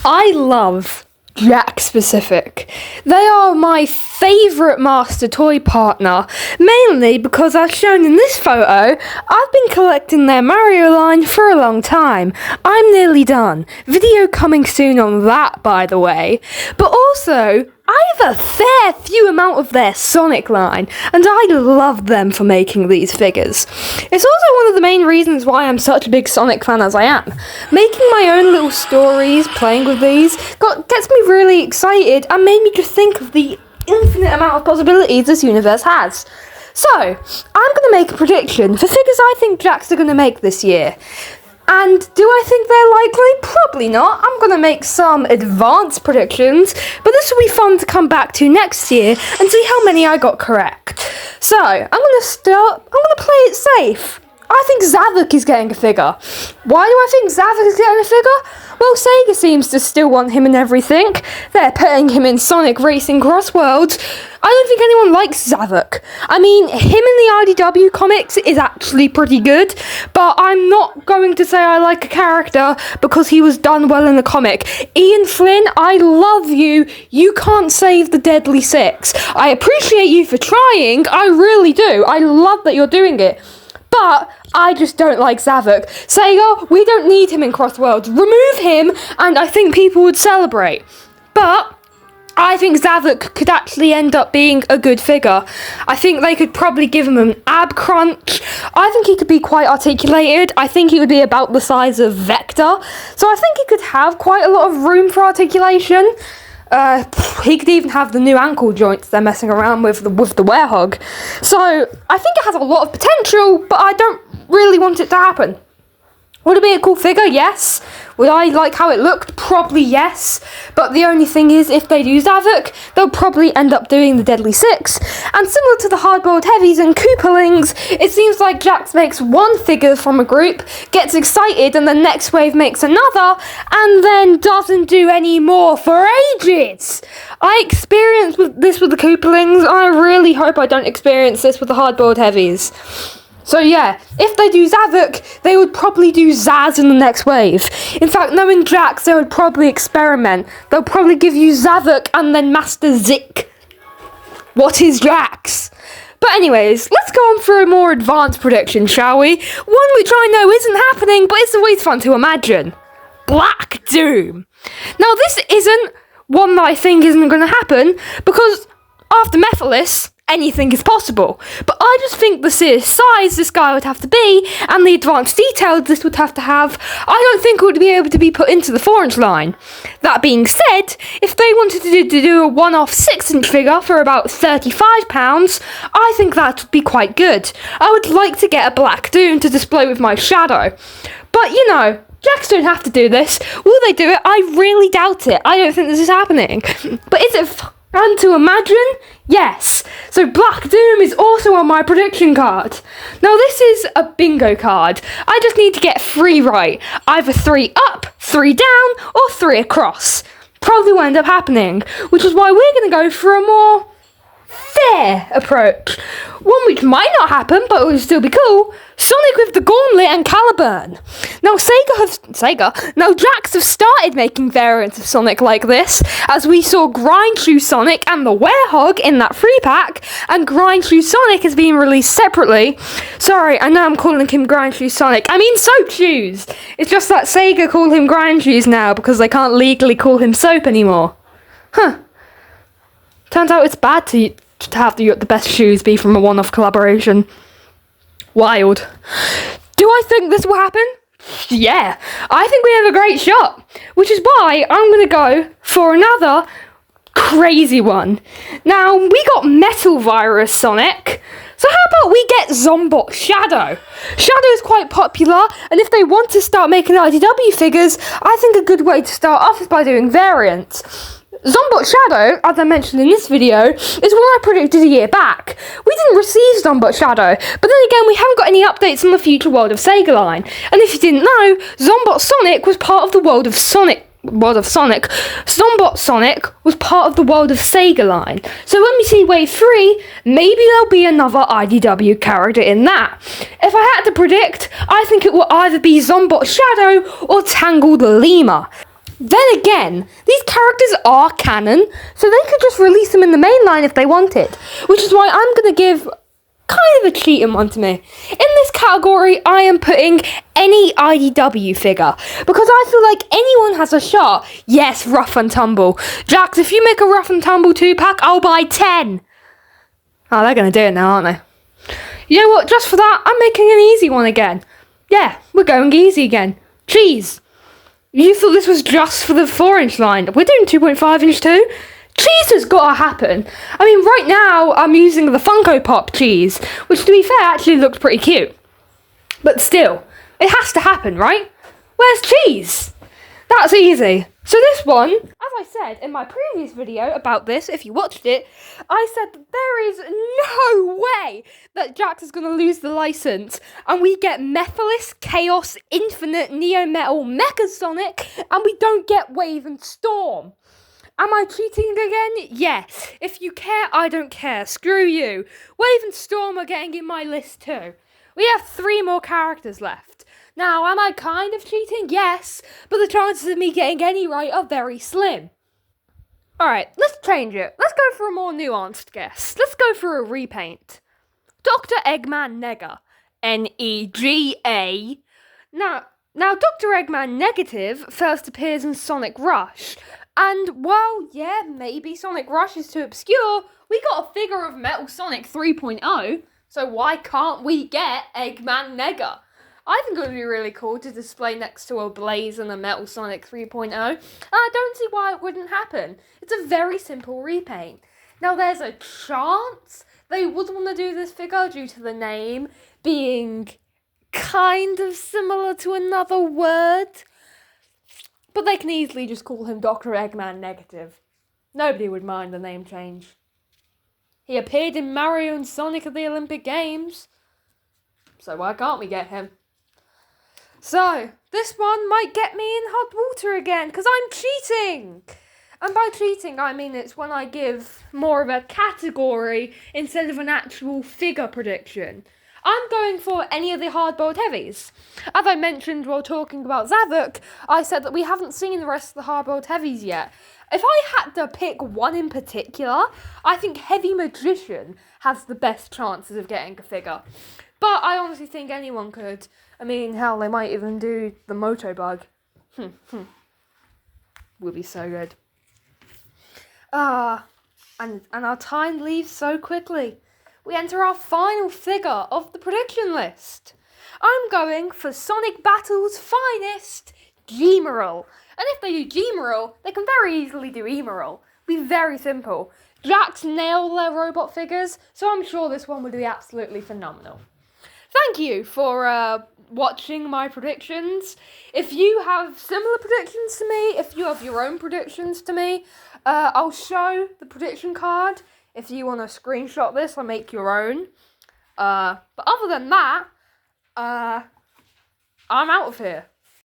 I love Jakks specific. They are my favourite master toy partner, mainly because as shown in this photo, I've been collecting their Mario line for a long time. I'm nearly done. Video coming soon on that, by the way. But also, I have a fair few amount of their Sonic line, and I love them for making these figures. It's also one of the main reasons why I'm such a big Sonic fan as I am. Making my own little stories, playing with these, gets me really excited and made me just think of the infinite amount of possibilities this universe has. So, I'm going to make a prediction for figures I think Jakks are going to make this year. And do I think they're likely? Probably not. I'm going to make some advanced predictions, but this will be fun to come back to next year and see how many I got correct. So, I'm going to play it safe. I think Zavok is getting a figure. Why do I think Zavok is getting a figure? Well, Sega seems to still want him in everything. They're putting him in Sonic Racing Cross Worlds. I don't think anyone likes Zavok. I mean, him in the IDW comics is actually pretty good, but I'm not going to say I like a character because he was done well in the comic. Ian Flynn, I love you. You can't save the Deadly Six. I appreciate you for trying. I really do. I love that you're doing it. But I just don't like Zavok. Sega, we don't need him in Cross Worlds. Remove him, and I think people would celebrate. But I think Zavok could actually end up being a good figure. I think they could probably give him an ab crunch. I think he could be quite articulated. I think he would be about the size of Vector. So I think he could have quite a lot of room for articulation. He could even have the new ankle joints they're messing around with the Werehog. So, I think it has a lot of potential, but I don't really want it to happen. Would it be a cool figure? Yes. Would I like how it looked? Probably yes. But the only thing is, if they do Zavok, they'll probably end up doing the Deadly Six. And similar to the Hardboiled Heavies and Koopalings, it seems like Jakks makes one figure from a group, gets excited, and the next wave makes another, and then doesn't do any more for ages. I experienced this with the Koopalings. I really hope I don't experience this with the Hardboiled Heavies. So yeah, if they do Zavok, they would probably do Zaz in the next wave. In fact, knowing Jakks, they would probably experiment. They'll probably give you Zavok and then Master Zik. What is Jakks? But anyways, let's go on for a more advanced prediction, shall we? One which I know isn't happening, but it's always fun to imagine. Black Doom. Now this isn't one that I think isn't going to happen, because after Mephiles, anything is possible. But I just think the size this guy would have to be, and the advanced details this would have to have, I don't think it would be able to be put into the 4-inch line. That being said, if they wanted to do a one-off 6-inch figure for about £35, I think that would be quite good. I would like to get a Black Doom to display with my shadow. But, you know, Jakks don't have to do this. Will they do it? I really doubt it. I don't think this is happening. But is it fun to imagine? Yes. So Black Doom is also on my prediction card. Now this is a bingo card. I just need to get 3 right. Either 3 up, 3 down, or 3 across. Probably will end up happening, which is why we're going to go for a more fair approach. One which might not happen, but it would still be cool. Sonic with the Gauntlet and Caliburn. Now Jakks have started making variants of Sonic like this, as we saw Grindshoe Sonic and the Werehog in that free pack, and Grindshoe Sonic has been released separately. Sorry, I know I'm calling him Grindshoe Sonic. I mean Soap Shoes. It's just that Sega call him Grindshoes now because they can't legally call him Soap anymore. Huh. Turns out it's bad to have the best shoes be from a one-off collaboration. Wild. Do I think this will happen? Yeah, I think we have a great shot, which is why I'm going to go for another crazy one. Now, we got Metal Virus Sonic, so how about we get Zombot Shadow? Shadow is quite popular, and if they want to start making IDW figures, I think a good way to start off is by doing variants. Zombot Shadow, as I mentioned in this video, is one I predicted a year back. We didn't receive Zombot Shadow, but then again we haven't got any updates on the future World of Sega line. And if you didn't know, Zombot Sonic was part of the World of Sonic. Zombot Sonic was part of the World of Sega line. So when we see Wave 3, maybe there'll be another IDW character in that. If I had to predict, I think it will either be Zombot Shadow or Tangled Lemur. Then again, these characters are canon, so they could just release them in the main line if they wanted. Which is why I'm going to give kind of a cheating one to me. In this category, I am putting any IDW figure, because I feel like anyone has a shot. Yes, Rough and Tumble. Jakks, if you make a Rough and Tumble 2-pack, I'll buy 10. Oh, they're going to do it now, aren't they? You know what, just for that, I'm making an easy one again. Yeah, we're going easy again. Cheese. You thought this was just for the 4-inch line. We're doing 2.5-inch too. Cheese has got to happen. I mean, right now, I'm using the Funko Pop cheese, which, to be fair, actually looks pretty cute. But still, it has to happen, right? Where's cheese? That's easy. So this one, as I said in my previous video about this, if you watched it, I said that there is no way that Jakks is going to lose the license and we get Mephiles, Chaos, Infinite, Neo Metal, Mecha Sonic, and we don't get Wave and Storm. Am I cheating again? Yes. If you care, I don't care. Screw you. Wave and Storm are getting in my list too. We have 3 more characters left. Now, am I kind of cheating? Yes. But the chances of me getting any right are very slim. Alright, let's change it. Let's go for a more nuanced guess. Let's go for a repaint. Dr. Eggman Nega. N-E-G-A. Now, Dr. Eggman Negative first appears in Sonic Rush. And while, yeah, maybe Sonic Rush is too obscure, we got a figure of Metal Sonic 3.0, so why can't we get Eggman Nega? I think it would be really cool to display next to a Blaze and a Metal Sonic 3.0, and I don't see why it wouldn't happen. It's a very simple repaint. Now, there's a chance they would want to do this figure due to the name being kind of similar to another word, but they can easily just call him Dr. Eggman Negative. Nobody would mind the name change. He appeared in Mario and Sonic at the Olympic Games, so why can't we get him? So, this one might get me in hot water again, because I'm cheating! And by cheating, I mean it's when I give more of a category instead of an actual figure prediction. I'm going for any of the hard-boiled heavies. As I mentioned while talking about Zavok, I said that we haven't seen the rest of the hard-boiled heavies yet. If I had to pick one in particular, I think Heavy Magician has the best chances of getting a figure. But I honestly think anyone could. I mean, hell, they might even do the Motobug. Would be so good. And our time leaves so quickly. We enter our final figure of the prediction list. I'm going for Sonic Battle's finest, Gemerald. And if they do Gemerald, they can very easily do Emerald. Be very simple. Jakks nail their robot figures, so I'm sure this one will be absolutely phenomenal. Thank you for watching my predictions. If you have similar predictions to me, if you have your own predictions to me, I'll show the prediction card. If you want to screenshot this or make your own. But other than that, I'm out of here.